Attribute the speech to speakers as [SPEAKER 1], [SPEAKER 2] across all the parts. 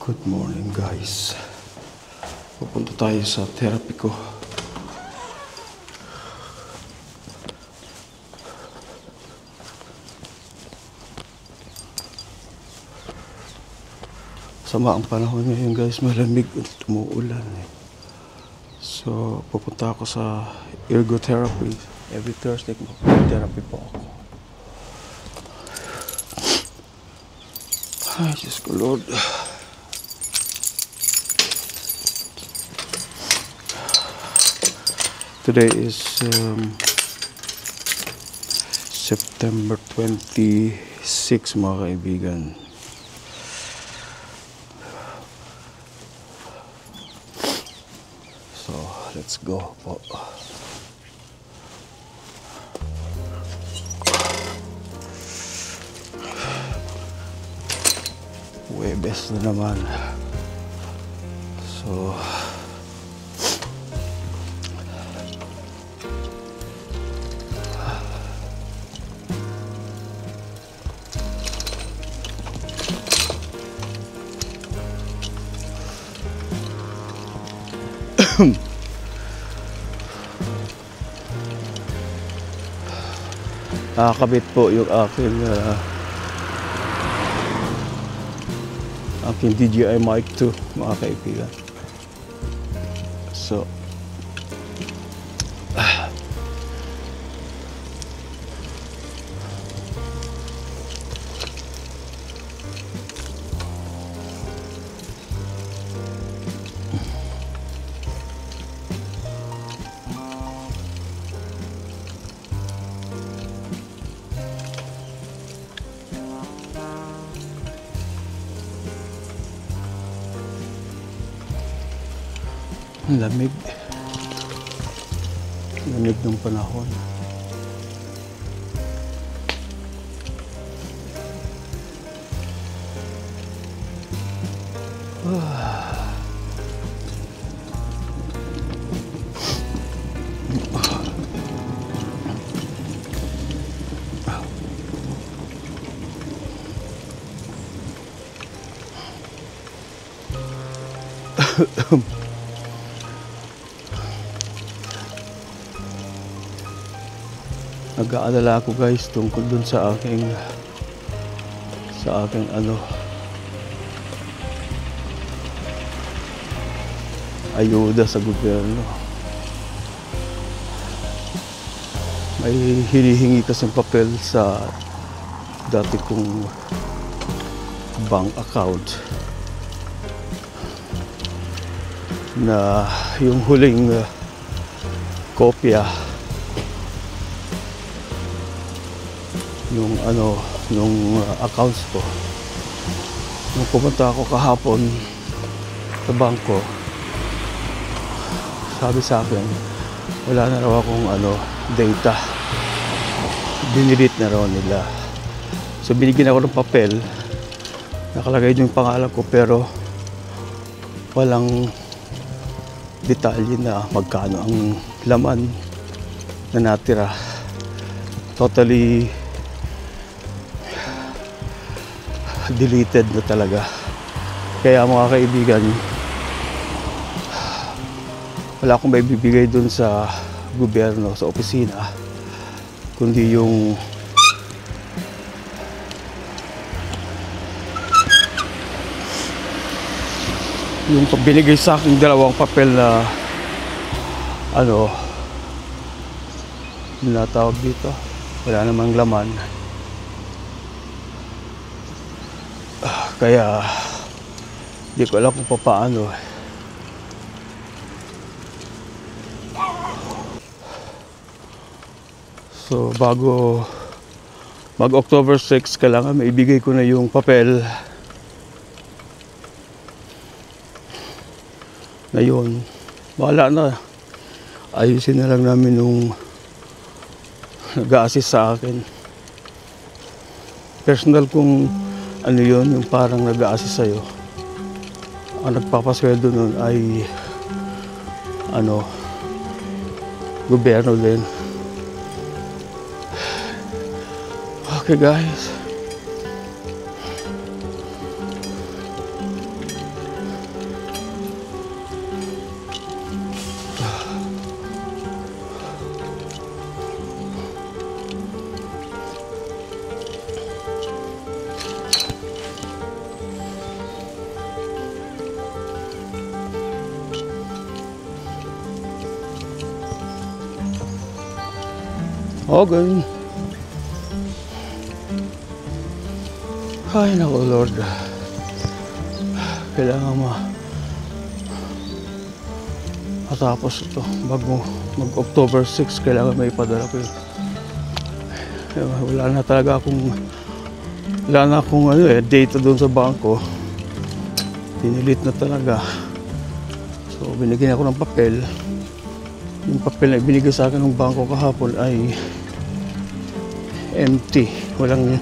[SPEAKER 1] Good morning guys. Pupunta tayo sa therapy ko. Sama ang panahon ngayon guys, malamig at umuulan eh. So pupunta ako sa ergotherapy. Every Thursday mag-therapy po ako. Ay, Diyos ko Lord. Today is September 26 mga kaibigan. So, let's go po. Huwebes na naman. So, nakakabit po yung aking DJI Mic 2 mga kaibigan. So lamig ng panahon. Nag-aalala ako guys tungkol dun sa aking ayuda sa gobyerno. May hinihingi kasing papel sa dati kong bank account na yung huling kopya yung nung accounts ko. Nung pumunta ako kahapon sa bangko, sabi sa akin wala na raw akong data, dinilit na raw nila. So binigyan ako ng papel, nakalagay yung pangalan ko pero walang detalye na magkano ang laman na natira. Totally deleted na talaga. Kaya mga kaibigan, wala akong maibibigay dun sa gobyerno, sa opisina, kundi yung binigay sa akin dalawang papel na natawag dito, wala namang laman. Kaya di ko alam kung paano. So bago mag-October 6 kailangan maibigay ko na yung papel na yun. Bahala na, ayusin na lang namin nung nag-a-assist sa akin. Personal kung yun, yung parang nag-a-assist sa'yo. Ang nagpapasweldo nun ay gobyerno din. Okay guys, Okay. Ay, naku Lord. Kailangan matapos ito bago mag-October 6. Kailangan may ipadala ko yun. Wala na talaga akong data doon sa bangko. Dinilit na talaga. So binigyan ako ng papel. Yung papel na ibinigay sa akin ng bangko kahapon ay empty. Walang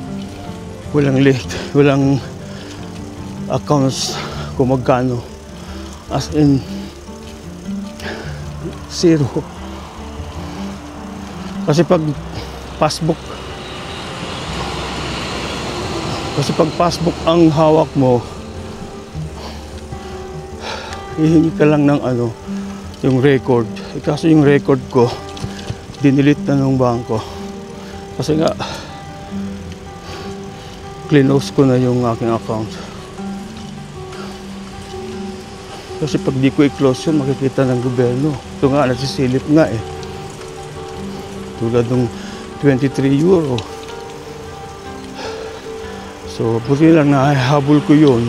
[SPEAKER 1] late, walang accounts kung magkano, as in zero. Kasi pag passbook ang hawak mo, hihingi ka lang ng yung record. Kaso yung record ko dinilit na ng bangko kasi nga close ko na yung aking account. Kasi pag di ko i-close yun, makikita ng gobyerno. Ito nga, nagsisilip nga eh. Tulad ng 23 euro. So, buti lang nahabol ko yun.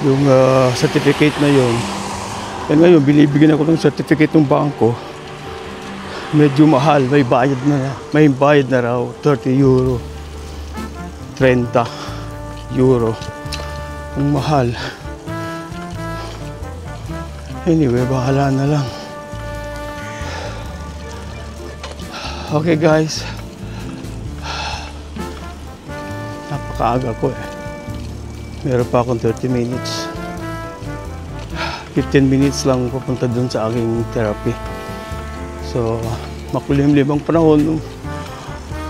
[SPEAKER 1] Yung certificate na yun. Yan ngayon, binibigyan ako ng certificate ng bangko. Medyo mahal, may bayad na raw, 30 euro. 30 euro. Ang mahal. Anyway, bahala na lang. Okay guys. Napakaaga ko eh. Meron pa akong 30 minutes. 15 minutes lang papunta dun sa aking therapy. So, makulimlim ang panahon.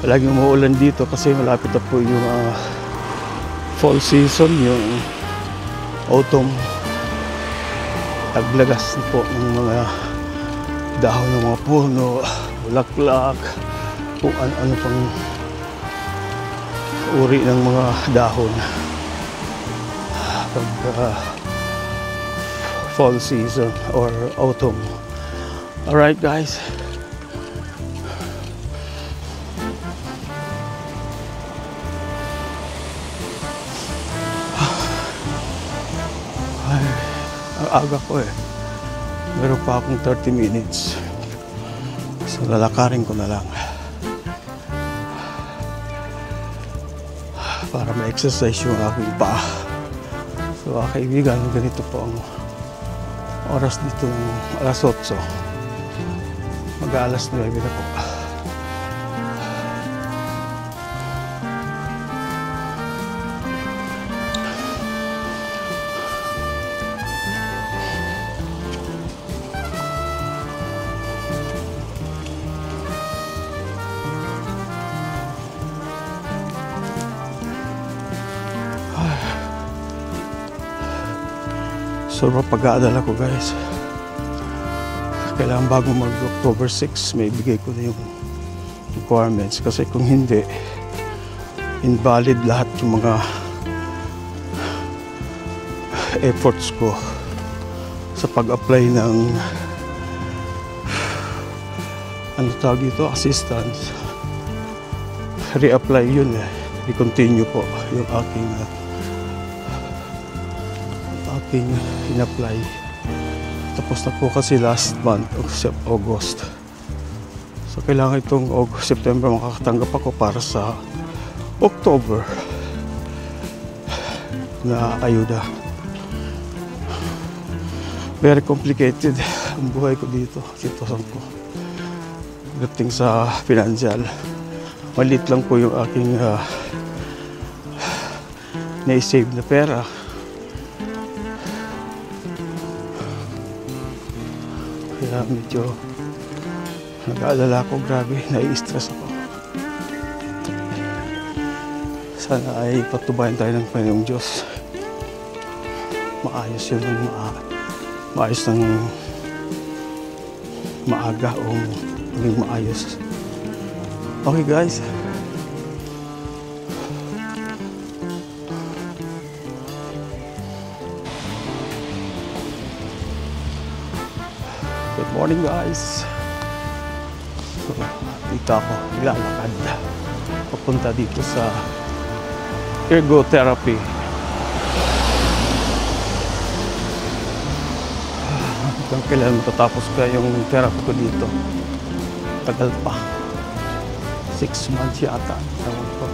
[SPEAKER 1] Palaging umuulan dito kasi malapit na po yung fall season, yung autumn. Taglagas na po ng mga dahon ng mga puno, bulaklak, kung ano pang uri ng mga dahon. Pag fall season or autumn. Alright guys. Aga ko eh. Meron pa akong 30 minutes. So lalakarin ko na lang. Para ma-exercise yung aking paa. So kaibigan, ganito po ang oras dito ng alas 8. Mag-alas 9 na po. So pag-aadala ko guys, kailangan bago mag-October 6 may bigay ko na yung requirements, kasi kung hindi invalid lahat yung mga efforts ko sa pag-apply ng ano tawag dito, assistance. Re-apply yun eh, i-continue po yung aking in-apply. Tapos na po kasi last month, August. So kailangan itong August, September makakatanggap ako para sa October na ayuda. Very complicated ang buhay ko dito, sitwasyon ko. Dating sa financial, maliit lang po yung aking na-save na pera. Kaya medyo nag-aalala ko, grabe, nai-stress ako. Sana ay patubayan tayo ng Panginoong Diyos. Maayos yun, maayos ng maaga o maging maayos. Okay guys. Good morning guys. So, dito ako lalakad papunta dito sa ergotherapy. Hanggang kailan matatapos ka yung therapy ko dito? Tagal pa. 6 months yata. Ewan ko.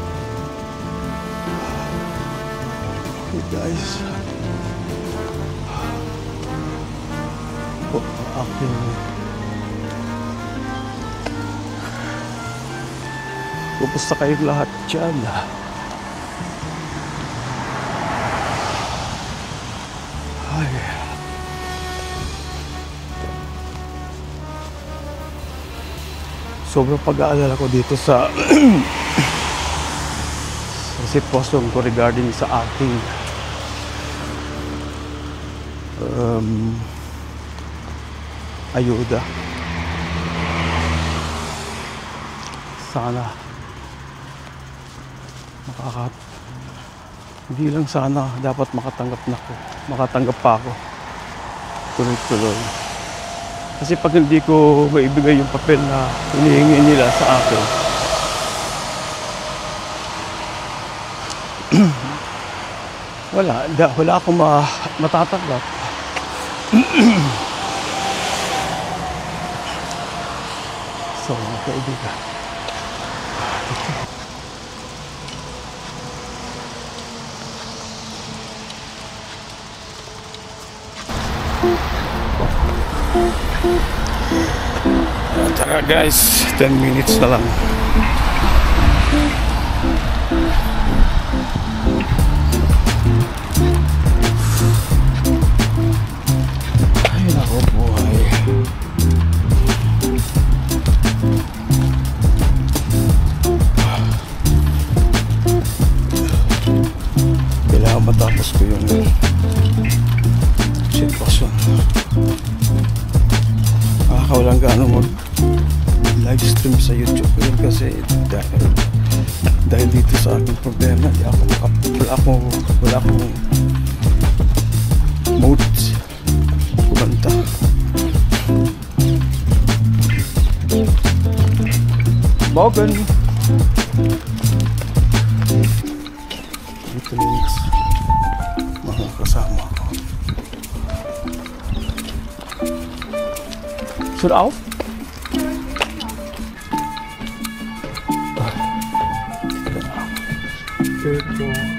[SPEAKER 1] Okay guys. Po, aking kumusta kayong lahat dyan? Ay. Sobrang pag-aalala ko dito sa sa sitwasyon ko regarding sa aking ayuda. Sana hindi lang sana, dapat makatanggap pa ako tuloy-tuloy. Kasi pag hindi ko maibigay yung papel na hinihingi nila sa akin, wala akong matatanggap. So, mga kaibigan, tara guys, 10 minutes na lang. Ay nako buhay. Kailangan matapos ko yung sitwasyon. Walang gaano live stream sa YouTube yun kasi dahil dito sa aking problema wala akong modes kumanta. Bogan dito links mga kasama ko. Should auf? Genau.